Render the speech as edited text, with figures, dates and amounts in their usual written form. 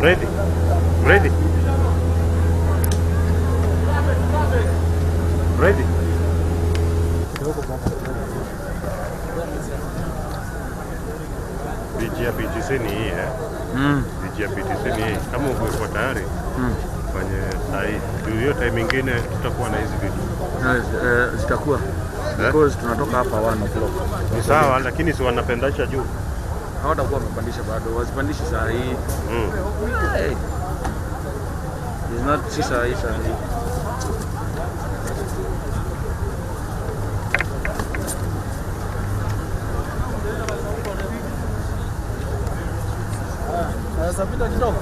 Ready? Ready? Ready? Biji ya BTC ni hii Biji ya BTC ni hii. Kama uko tayari fanye sahi. Hiyo time nyingine tutakuwa na hizi vitu. Zitakuwa because tunatoka hapa 1 o'clock. Ni sawa, lakini si wanapendasha juu. Hawatakuwa wamepandisha bado, wazipandishe saa hii. Hey. It's not si saa hii. Sabita kidogo.